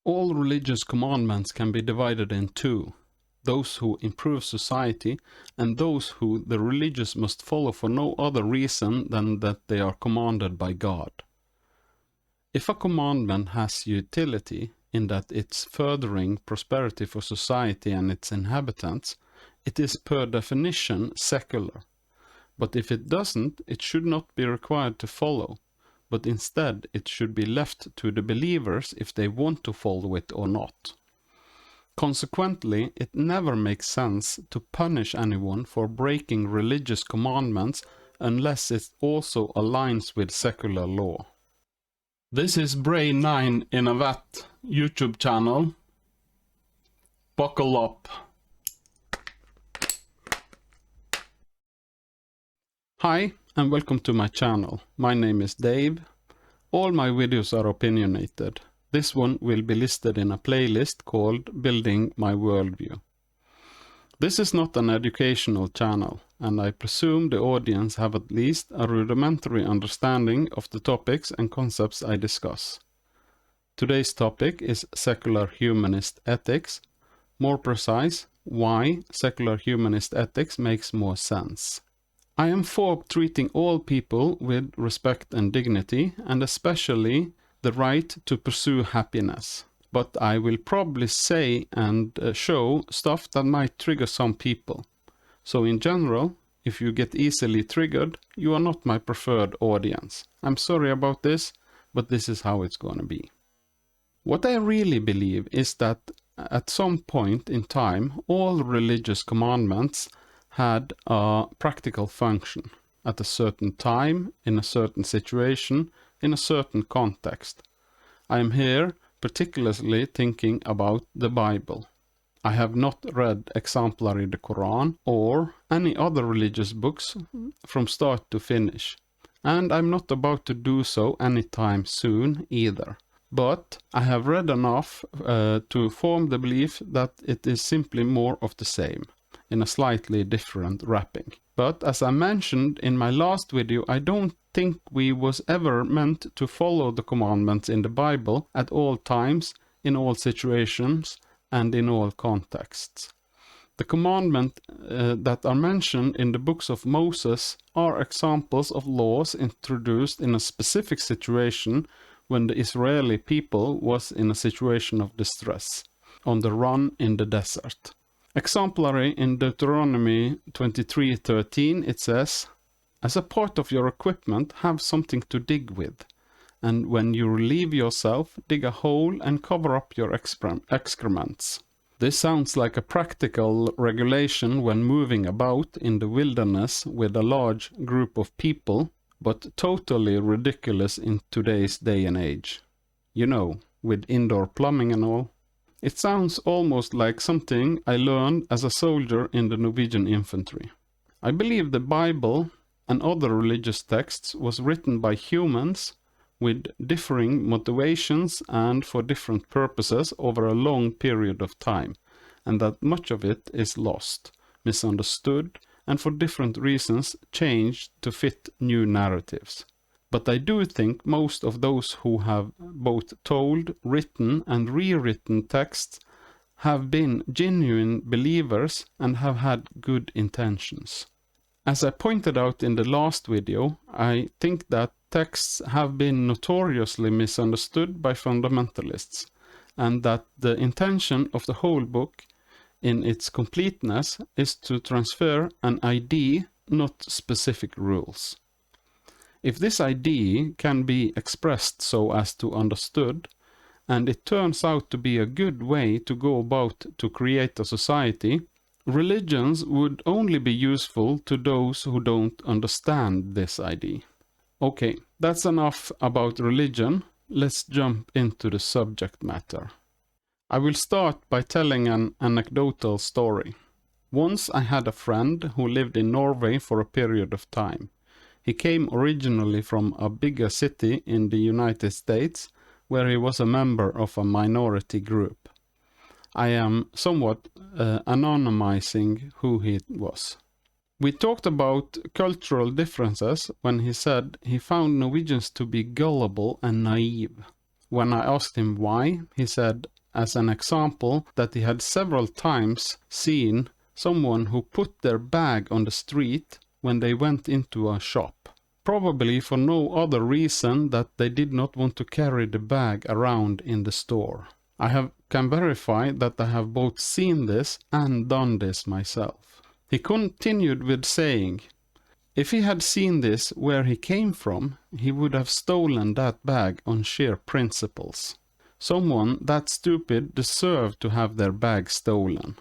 All religious commandments can be divided in two: those who improve society and those who the religious must follow for no other reason than that they are commanded by God. If a commandment has utility in that it's furthering prosperity for society and its inhabitants, it is per definition secular. But if it doesn't, it should not be required to follow, but instead it should be left to the believers if they want to follow it or not. Consequently, it never makes sense to punish anyone for breaking religious commandments unless it also aligns with secular law. This is Brain 9 in a Vat YouTube channel. Buckle up. Hi and welcome to my channel. My name is Dave. All my videos are opinionated. This one will be listed in a playlist called Building My Worldview. This is not an educational channel, and I presume the audience have at least a rudimentary understanding of the topics and concepts I discuss. Today's topic is secular humanist ethics. More precise, why secular humanist ethics makes more sense. I am for treating all people with respect and dignity, and especially the right to pursue happiness. But I will probably say and show stuff that might trigger some people. So in general, if you get easily triggered, you are not my preferred audience. I'm sorry about this, but this is how it's gonna be. What I really believe is that at some point in time, all religious commandments had a practical function at a certain time, in a certain situation, in a certain context. I am here particularly thinking about the Bible. I have not read exemplary the Quran or any other religious books from start to finish, and I'm not about to do so anytime soon either. But I have read enough to form the belief that it is simply more of the same, in a slightly different wrapping. But as I mentioned in my last video, I don't think we was ever meant to follow the commandments in the Bible at all times, in all situations, and in all contexts. The commandments that are mentioned in the books of Moses are examples of laws introduced in a specific situation when the Israeli people was in a situation of distress, on the run in the desert. Exemplary in Deuteronomy 23:13 it says, "As a part of your equipment have something to dig with, and when you relieve yourself, dig a hole and cover up your excrements." This sounds like a practical regulation when moving about in the wilderness with a large group of people, but totally ridiculous in today's day and age. You know, with indoor plumbing and all. It sounds almost like something I learned as a soldier in the Norwegian infantry. I believe the Bible and other religious texts was written by humans with differing motivations and for different purposes over a long period of time, and that much of it is lost, misunderstood, and for different reasons changed to fit new narratives. But I do think most of those who have both told, written and rewritten texts have been genuine believers and have had good intentions. As I pointed out in the last video, I think that texts have been notoriously misunderstood by fundamentalists, and that the intention of the whole book in its completeness is to transfer an idea, not specific rules. If this idea can be expressed so as to understood, and it turns out to be a good way to go about to create a society, religions would only be useful to those who don't understand this idea. Okay, that's enough about religion. Let's jump into the subject matter. I will start by telling an anecdotal story. Once I had a friend who lived in Norway for a period of time. He came originally from a bigger city in the United States, where he was a member of a minority group. I am somewhat anonymizing who he was. We talked about cultural differences when he said he found Norwegians to be gullible and naive. When I asked him why, he said, as an example that he had several times seen someone who put their bag on the street when they went into a shop. Probably for no other reason that they did not want to carry the bag around in the store. I can verify that I have both seen this and done this myself. He continued with saying, if he had seen this where he came from, he would have stolen that bag on sheer principles. Someone that stupid deserved to have their bag stolen.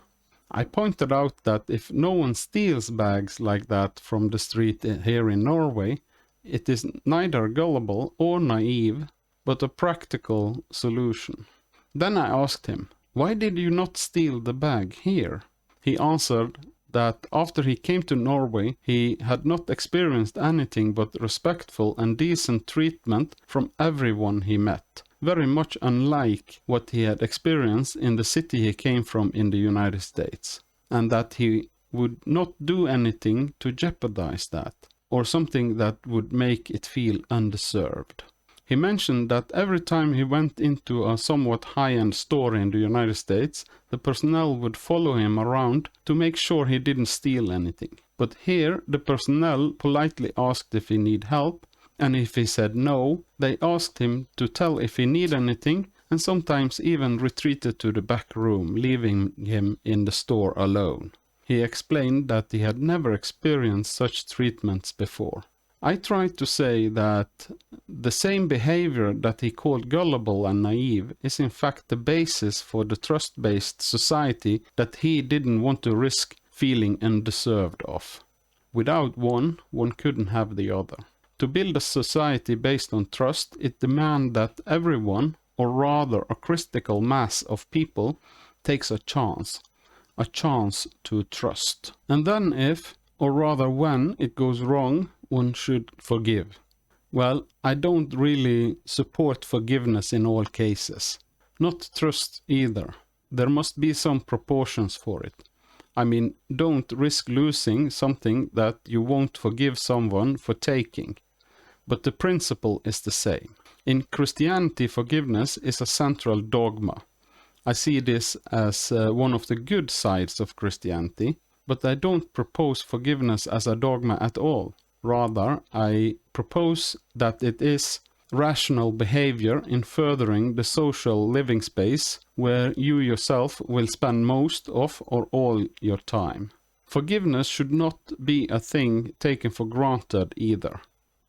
I pointed out that if no one steals bags like that from the street here in Norway, it is neither gullible or naive, but a practical solution. Then I asked him, why did you not steal the bag here? He answered that after he came to Norway, he had not experienced anything but respectful and decent treatment from everyone he met, very much unlike what he had experienced in the city he came from in the United States, and that he would not do anything to jeopardize that, or something that would make it feel undeserved. He mentioned that every time he went into a somewhat high-end store in the United States, the personnel would follow him around to make sure he didn't steal anything. But here, the personnel politely asked if he need help, and if he said no, they asked him to tell if he need anything, and sometimes even retreated to the back room, leaving him in the store alone. He explained that he had never experienced such treatments before. I tried to say that the same behavior that he called gullible and naive is in fact the basis for the trust-based society that he didn't want to risk feeling undeserved of. Without one couldn't have the other. To build a society based on trust, it demands that everyone, or rather a critical mass of people, takes a chance to trust. And then if, or rather when, it goes wrong, one should forgive. Well, I don't really support forgiveness in all cases. Not trust either. There must be some proportions for it. I mean, don't risk losing something that you won't forgive someone for taking. But the principle is the same. In Christianity, forgiveness is a central dogma. I see this as one of the good sides of Christianity, but I don't propose forgiveness as a dogma at all. Rather, I propose that it is rational behavior in furthering the social living space where you yourself will spend most of or all your time. Forgiveness should not be a thing taken for granted either.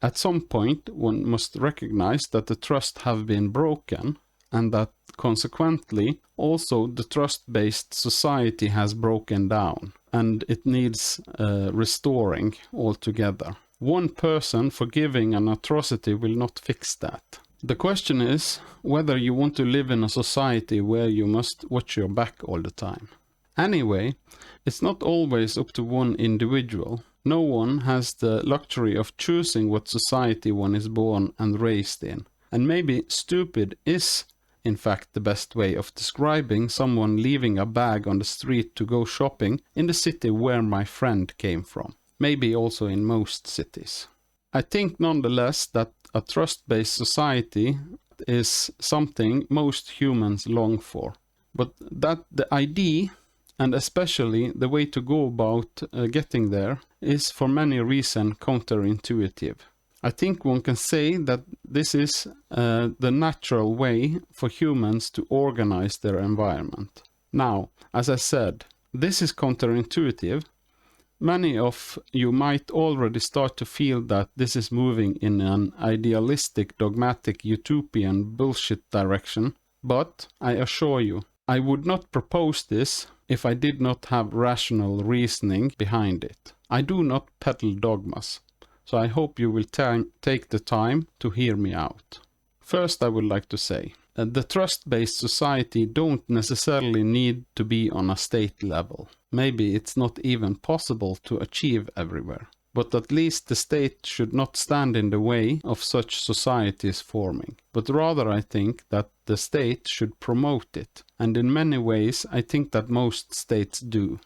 At some point, one must recognize that the trust have been broken, and that consequently also the trust-based society has broken down, and it needs restoring altogether. One person forgiving an atrocity will not fix that. The question is whether you want to live in a society where you must watch your back all the time. Anyway, it's not always up to one individual. No one has the luxury of choosing what society one is born and raised in. And maybe stupid is in fact the best way of describing someone leaving a bag on the street to go shopping in the city where my friend came from. Maybe also in most cities. I think nonetheless that a trust-based society is something most humans long for. But that the idea, and especially the way to go about getting there, is for many reasons counterintuitive. I think one can say that this is the natural way for humans to organize their environment. Now, as I said, this is counterintuitive. Many of you might already start to feel that this is moving in an idealistic, dogmatic, utopian bullshit direction, but I assure you, I would not propose this if I did not have rational reasoning behind it. I do not peddle dogmas, so I hope you will take the time to hear me out. First, I would like to say, the trust-based society don't necessarily need to be on a state level. Maybe it's not even possible to achieve everywhere. But at least the state should not stand in the way of such societies forming. But rather I think that the state should promote it. And in many ways I think that most states do.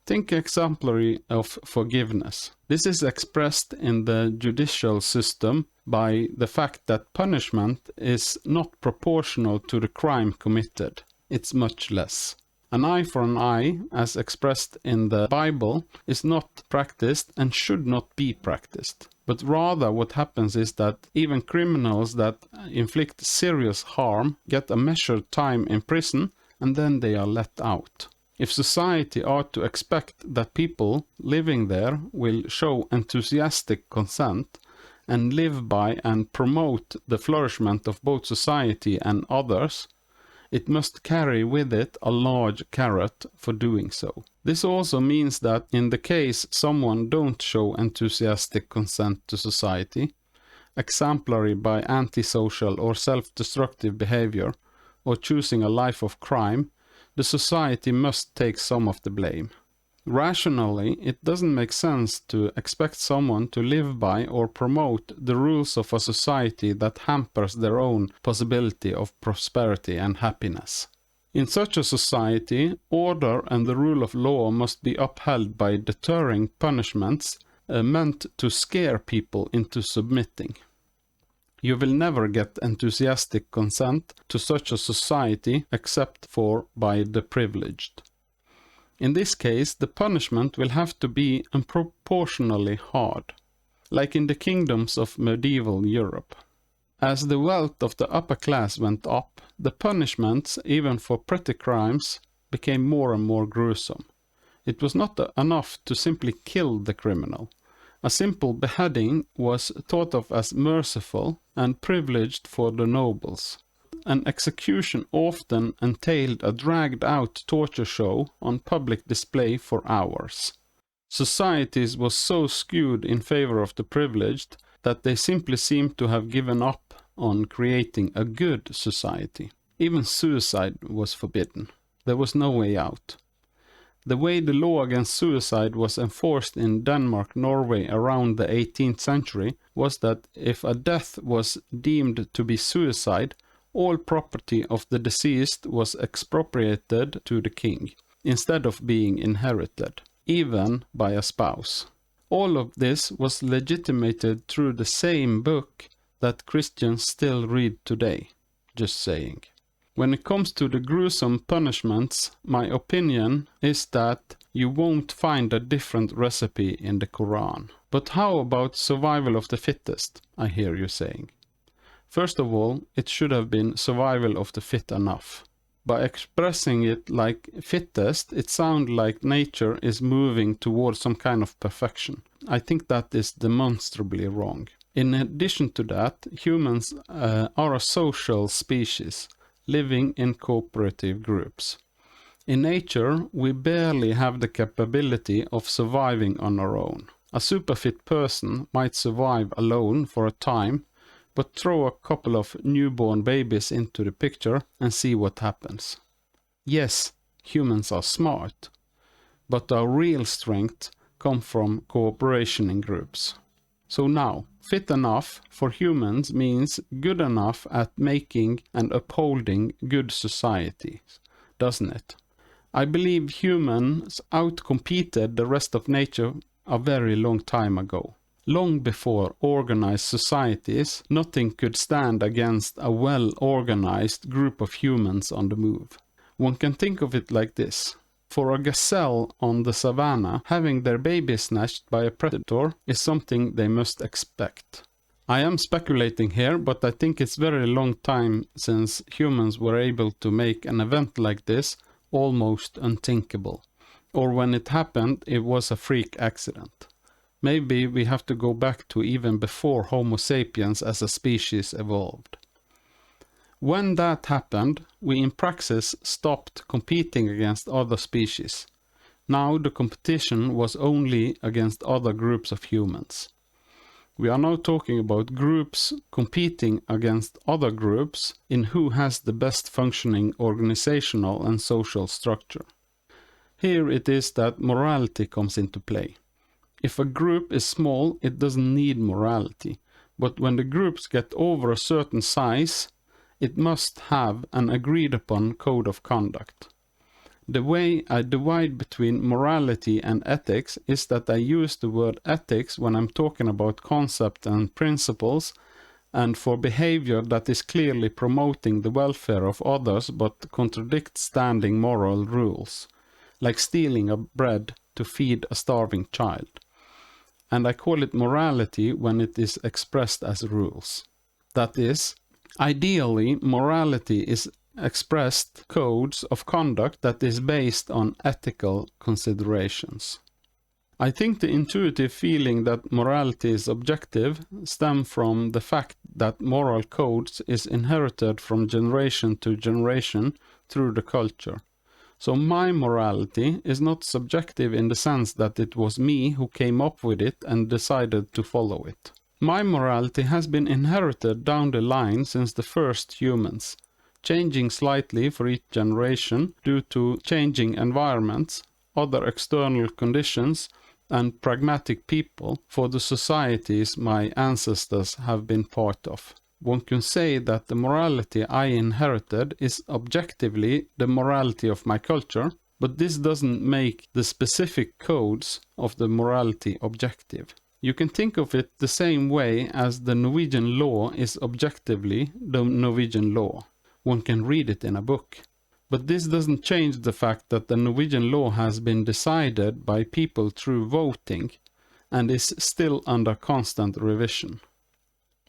Think exemplary of forgiveness. This is expressed in the judicial system by the fact that punishment is not proportional to the crime committed. it's much less. An eye for an eye, as expressed in the Bible, is not practiced and should not be practiced. But rather what happens is that even criminals that inflict serious harm get a measured time in prison and then they are let out. If society are to expect that people living there will show enthusiastic consent and live by and promote the flourishment of both society and others, it must carry with it a large carrot for doing so. This also means that in the case someone don't show enthusiastic consent to society, exemplary by antisocial or self-destructive behavior, or choosing a life of crime, the society must take some of the blame. Rationally, it doesn't make sense to expect someone to live by or promote the rules of a society that hampers their own possibility of prosperity and happiness. In such a society, order and the rule of law must be upheld by deterring punishments meant to scare people into submitting. You will never get enthusiastic consent to such a society except for by the privileged. In this case, the punishment will have to be unproportionally hard, like in the kingdoms of medieval Europe. As the wealth of the upper class went up, the punishments, even for petty crimes, became more and more gruesome. It was not enough to simply kill the criminal. A simple beheading was thought of as merciful and privileged for the nobles. An execution often entailed a dragged-out torture show on public display for hours. Societies was so skewed in favor of the privileged that they simply seemed to have given up on creating a good society. Even suicide was forbidden. There was no way out. The way the law against suicide was enforced in Denmark, Norway around the 18th century was that if a death was deemed to be suicide, all property of the deceased was expropriated to the king, instead of being inherited, even by a spouse. All of this was legitimated through the same book that Christians still read today. Just saying. When it comes to the gruesome punishments, my opinion is that you won't find a different recipe in the Quran. But how about survival of the fittest, I hear you saying. First of all, it should have been survival of the fit enough. By expressing it like fittest, it sounds like nature is moving towards some kind of perfection. I think that is demonstrably wrong. In addition to that, humans are a social species, living in cooperative groups. In nature, we barely have the capability of surviving on our own. A superfit person might survive alone for a time, but throw a couple of newborn babies into the picture and see what happens. Yes, humans are smart, but our real strength comes from cooperation in groups. So now, fit enough for humans means good enough at making and upholding good societies, doesn't it? I believe humans outcompeted the rest of nature a very long time ago. Long before organized societies, nothing could stand against a well-organized group of humans on the move. One can think of it like this. For a gazelle on the savannah, having their baby snatched by a predator is something they must expect. I am speculating here, but I think it's very long time since humans were able to make an event like this almost unthinkable. Or when it happened, it was a freak accident. Maybe we have to go back to even before Homo sapiens as a species evolved. When that happened, we in praxis stopped competing against other species. Now the competition was only against other groups of humans. We are now talking about groups competing against other groups in who has the best functioning organizational and social structure. Here it is that morality comes into play. If a group is small, it doesn't need morality, but when the groups get over a certain size, it must have an agreed upon code of conduct. The way I divide between morality and ethics is that I use the word ethics when I'm talking about concepts and principles and for behavior that is clearly promoting the welfare of others but contradicts standing moral rules, like stealing a bread to feed a starving child. And I call it morality when it is expressed as rules. That is, ideally, morality is expressed codes of conduct that is based on ethical considerations. I think the intuitive feeling that morality is objective stems from the fact that moral codes is inherited from generation to generation through the culture. So my morality is not subjective in the sense that it was me who came up with it and decided to follow it. My morality has been inherited down the line since the first humans, changing slightly for each generation due to changing environments, other external conditions, and pragmatic people for the societies my ancestors have been part of. One can say that the morality I inherited is objectively the morality of my culture, but this doesn't make the specific codes of the morality objective. You can think of it the same way as the Norwegian law is objectively the Norwegian law. One can read it in a book. But this doesn't change the fact that the Norwegian law has been decided by people through voting and is still under constant revision.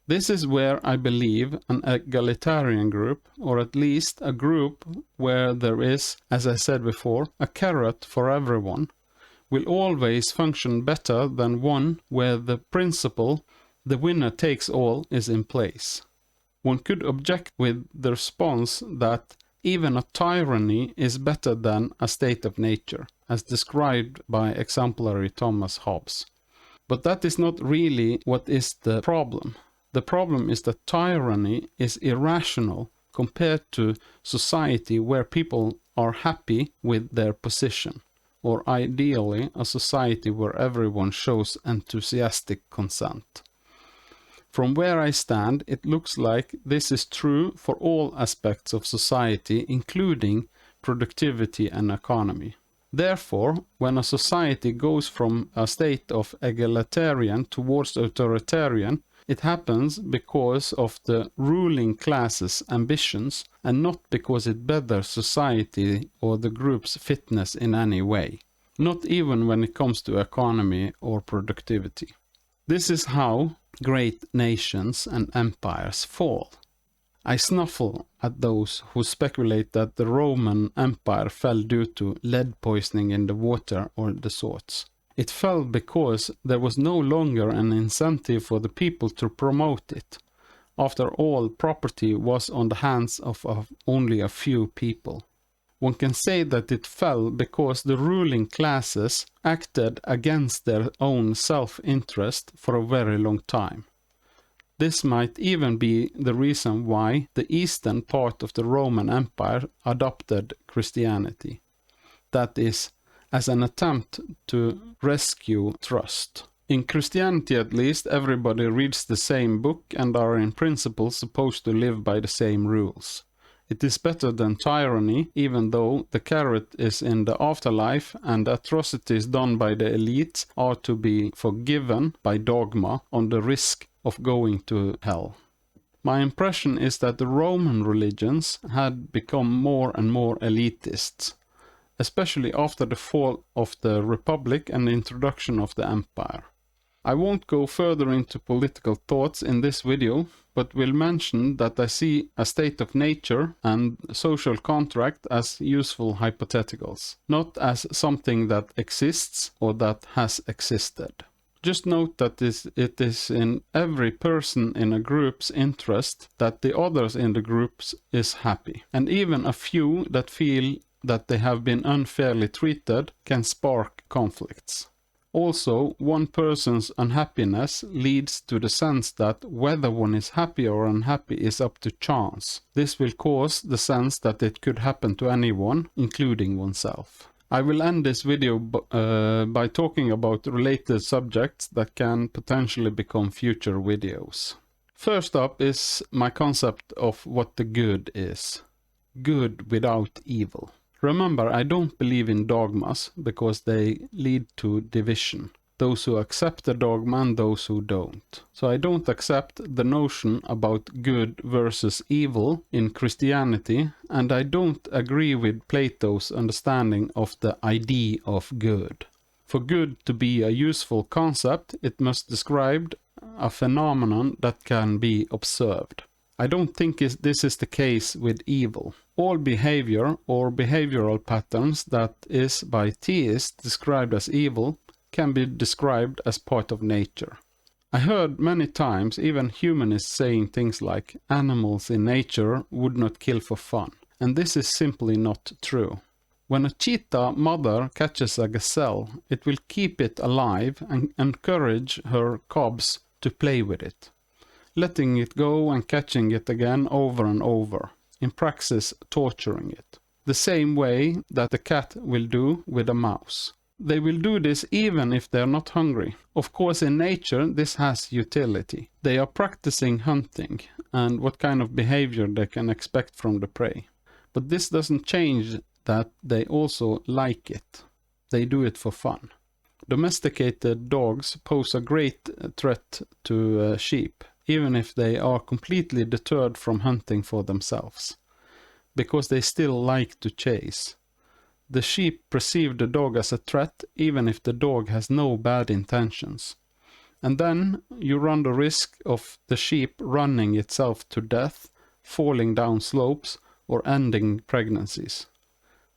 This is where I believe an egalitarian group, or at least a group where there is, as I said before, a carrot for everyone, will always function better than one where the principle, the winner takes all, is in place. One could object with the response that even a tyranny is better than a state of nature, as described by exemplary Thomas Hobbes. But that is not really what is the problem. The problem is that tyranny is irrational compared to society where people are happy with their position, or ideally a society where everyone shows enthusiastic consent. From where I stand, it looks like this is true for all aspects of society, including productivity and economy. Therefore, when a society goes from a state of egalitarian towards authoritarian, it happens because of the ruling class's ambitions and not because it betters society or the group's fitness in any way, not even when it comes to economy or productivity. This is how great nations and empires fall. I snuffle at those who speculate that the Roman Empire fell due to lead poisoning in the water or the swords. It fell because there was no longer an incentive for the people to promote it. After all, property was on the hands of only a few people. One can say that it fell because the ruling classes acted against their own self-interest for a very long time. This might even be the reason why the eastern part of the Roman Empire adopted Christianity. That is, as an attempt to rescue trust. In Christianity at least, everybody reads the same book and are in principle supposed to live by the same rules. It is better than tyranny, even though the carrot is in the afterlife and atrocities done by the elite are to be forgiven by dogma on the risk of going to hell. My impression is that the Roman religions had become more and more elitist, especially after the fall of the Republic and the introduction of the Empire. I won't go further into political thoughts in this video, but will mention that I see a state of nature and social contract as useful hypotheticals, not as something that exists or that has existed. Just note that it is in every person in a group's interest that the others in the groups is happy, and even a few that feel that they have been unfairly treated can spark conflicts. Also, one person's unhappiness leads to the sense that whether one is happy or unhappy is up to chance. This will cause the sense that it could happen to anyone, including oneself. I will end this video by talking about related subjects that can potentially become future videos. First up is my concept of what the good is. Good without evil. Remember, I don't believe in dogmas because they lead to division. those who accept the dogma and those who don't. So I don't accept the notion about good versus evil in Christianity, and I don't agree with Plato's understanding of the idea of good. For good to be a useful concept, it must describe a phenomenon that can be observed. I don't think this is the case with evil. All behavior or behavioral patterns that is by theists described as evil can be described as part of nature. I heard many times even humanists saying things like animals in nature would not kill for fun, and this is simply not true. When a cheetah mother catches a gazelle, it will keep it alive and encourage her cubs to play with it, letting it go and catching it again over and over, in praxis torturing it, the same way that the cat will do with a mouse. They will do this even if they are not hungry. Of course, in nature this has utility. They are practicing hunting and what kind of behavior they can expect from the prey. But this doesn't change that they also like it. They do it for fun. Domesticated dogs pose a great threat to sheep, even if they are completely deterred from hunting for themselves, because they still like to chase. The sheep perceive the dog as a threat even if the dog has no bad intentions. And then you run the risk of the sheep running itself to death, falling down slopes, or ending pregnancies,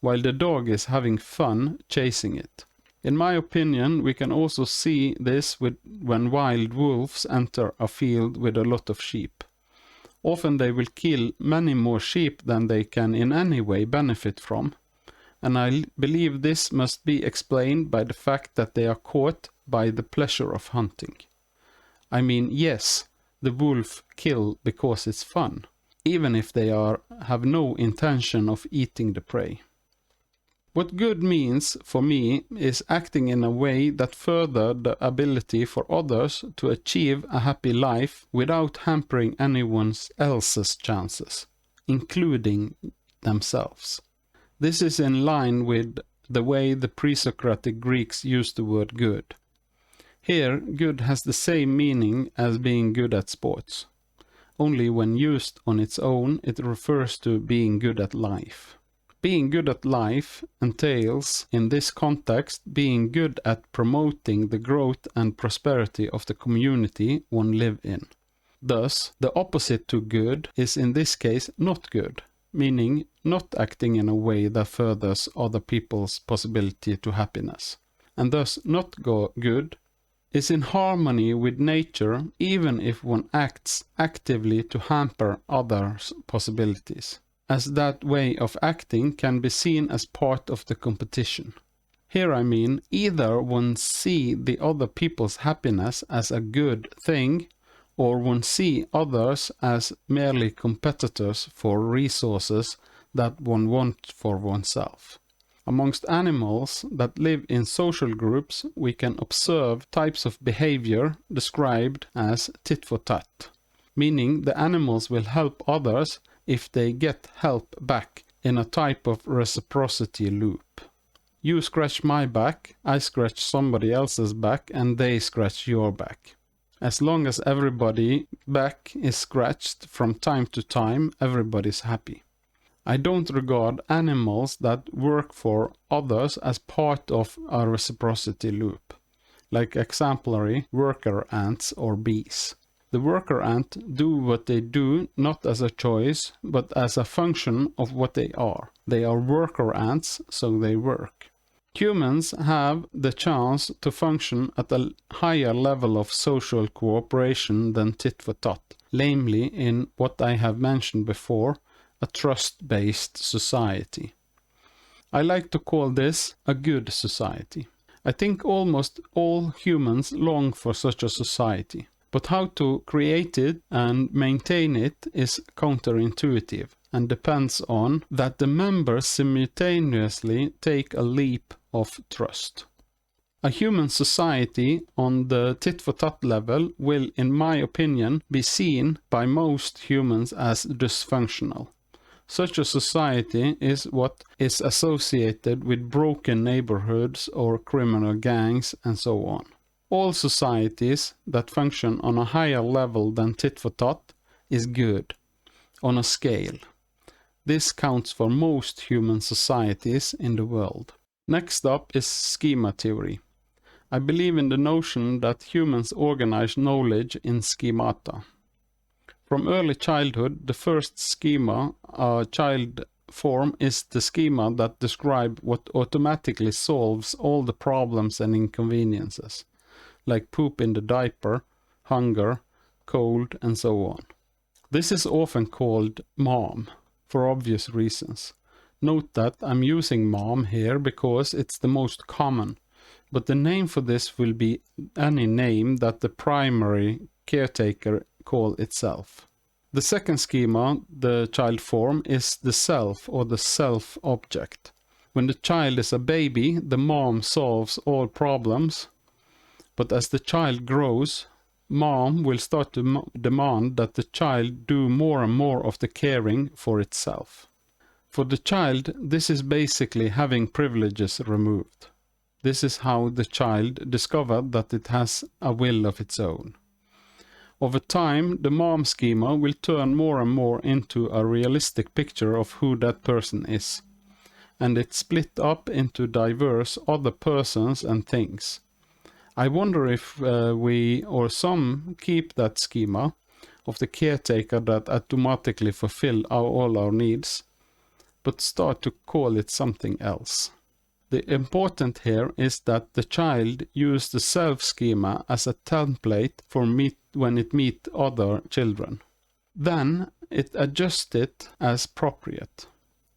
while the dog is having fun chasing it. In my opinion, we can also see this when wild wolves enter a field with a lot of sheep. Often they will kill many more sheep than they can in any way benefit from, and I believe this must be explained by the fact that they are caught by the pleasure of hunting. I mean, yes, the wolf kill because it's fun, even if they have no intention of eating the prey. What good means for me is acting in a way that further the ability for others to achieve a happy life without hampering anyone else's chances, including themselves. This is in line with the way the pre-Socratic Greeks used the word good. Here, good has the same meaning as being good at sports. Only when used on its own, it refers to being good at life. Being good at life entails, in this context, being good at promoting the growth and prosperity of the community one lives in. Thus, the opposite to good is in this case not good, meaning not acting in a way that furthers other people's possibility to happiness. And thus not good is in harmony with nature even if one acts actively to hamper others' possibilities, as that way of acting can be seen as part of the competition. Here I mean either one see the other people's happiness as a good thing, or one see others as merely competitors for resources that one wants for oneself. Amongst animals that live in social groups, we can observe types of behavior described as tit for tat, meaning the animals will help others if they get help back in a type of reciprocity loop. You scratch my back, I scratch somebody else's back, and they scratch your back. As long as everybody's back is scratched from time to time, everybody's happy. I don't regard animals that work for others as part of a reciprocity loop, like exemplary worker ants or bees. The worker ant do what they do not as a choice, but as a function of what they are. They are worker ants, so they work. Humans have the chance to function at a higher level of social cooperation than tit for tat, namely in what I have mentioned before, a trust-based society. I like to call this a good society. I think almost all humans long for such a society, but how to create it and maintain it is counterintuitive and depends on that the members simultaneously take a leap of trust. A human society on the tit-for-tat level will, in my opinion, be seen by most humans as dysfunctional. Such a society is what is associated with broken neighborhoods or criminal gangs and so on. all societies that function on a higher level than tit for tat is good, on a scale. This counts for most human societies in the world. Next up is schema theory. I believe in the notion that humans organize knowledge in schemata. From early childhood, the first schema a child form is the schema that describes what automatically solves all the problems and inconveniences, like poop in the diaper, hunger, cold, and so on. This is often called mom, for obvious reasons. Note that I'm using mom here because it's the most common, but the name for this will be any name that the primary caretaker call itself. The second schema the child form is the self or the self object. When the child is a baby, the mom solves all problems, but as the child grows, mom will start to demand that the child do more and more of the caring for itself. For the child, this is basically having privileges removed. This is how the child discovered that it has a will of its own. Over time, the mom schema will turn more and more into a realistic picture of who that person is, and it's split up into diverse other persons and things. I wonder if we or some keep that schema of the caretaker that automatically fulfill all our needs, but start to call it something else. The important here is that the child use the self schema as a template for when it meet other children. Then it adjusts it as appropriate.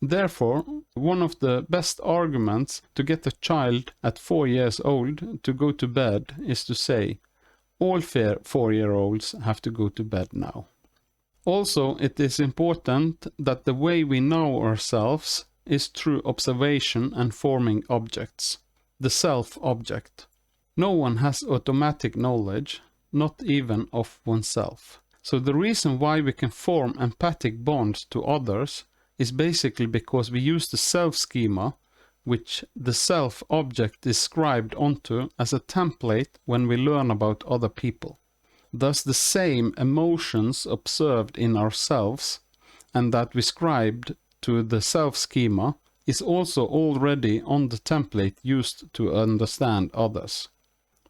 Therefore, one of the best arguments to get a child at 4 years old to go to bed is to say, all 4-year-olds have to go to bed now. Also, it is important that the way we know ourselves is through observation and forming objects, the self-object. No one has automatic knowledge, not even of oneself. So the reason why we can form empathic bonds to others is basically because we use the self-schema, which the self-object is scribed onto as a template when we learn about other people. Thus the same emotions observed in ourselves and that we scribed to the self-schema is also already on the template used to understand others.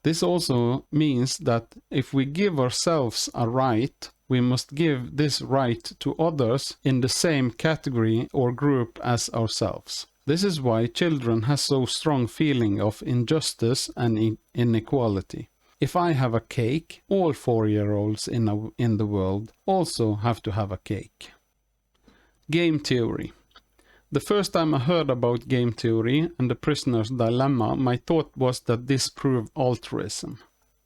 This also means that if we give ourselves a right, we must give this right to others in the same category or group as ourselves. This is why children have so strong feeling of injustice and inequality. If I have a cake, all 4-year-olds in the world also have to have a cake. Game theory. The first time I heard about game theory and the prisoner's dilemma, my thought was that this proved altruism.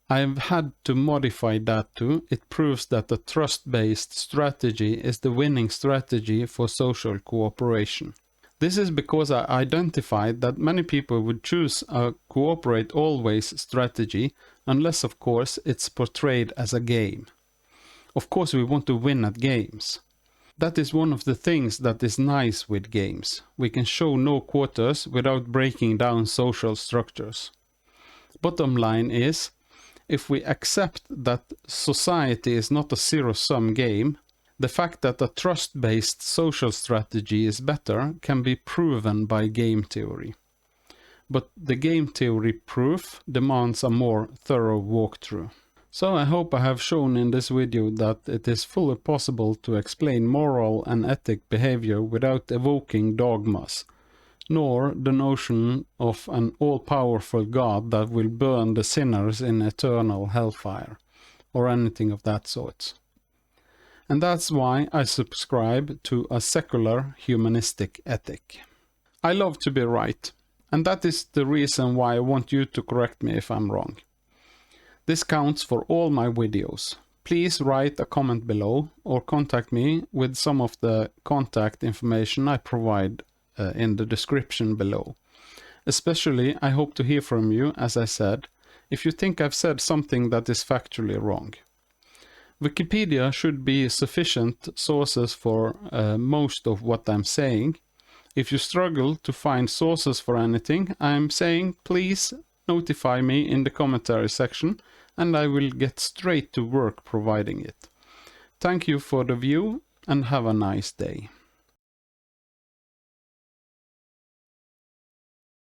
I have had to modify that too. It proves that the trust-based strategy is the winning strategy for social cooperation. This is because I identified that many people would choose a cooperate always strategy unless of course it's portrayed as a game. Of course we want to win at games. That is one of the things that is nice with games. We can show no quarters without breaking down social structures. Bottom line is, if we accept that society is not a zero-sum game, the fact that a trust-based social strategy is better can be proven by game theory. But the game theory proof demands a more thorough walkthrough. So I hope I have shown in this video that it is fully possible to explain moral and ethic behavior without evoking dogmas, nor the notion of an all-powerful God that will burn the sinners in eternal hellfire, or anything of that sort. And that's why I subscribe to a secular humanistic ethic. I love to be right, and that is the reason why I want you to correct me if I'm wrong. This counts for all my videos. Please write a comment below or contact me with some of the contact information I provide in the description below. Especially, I hope to hear from you, as I said, if you think I've said something that is factually wrong. Wikipedia should be sufficient sources for most of what I'm saying. If you struggle to find sources for anything I'm saying, please notify me in the commentary section and I will get straight to work providing it. Thank you for the view and have a nice day.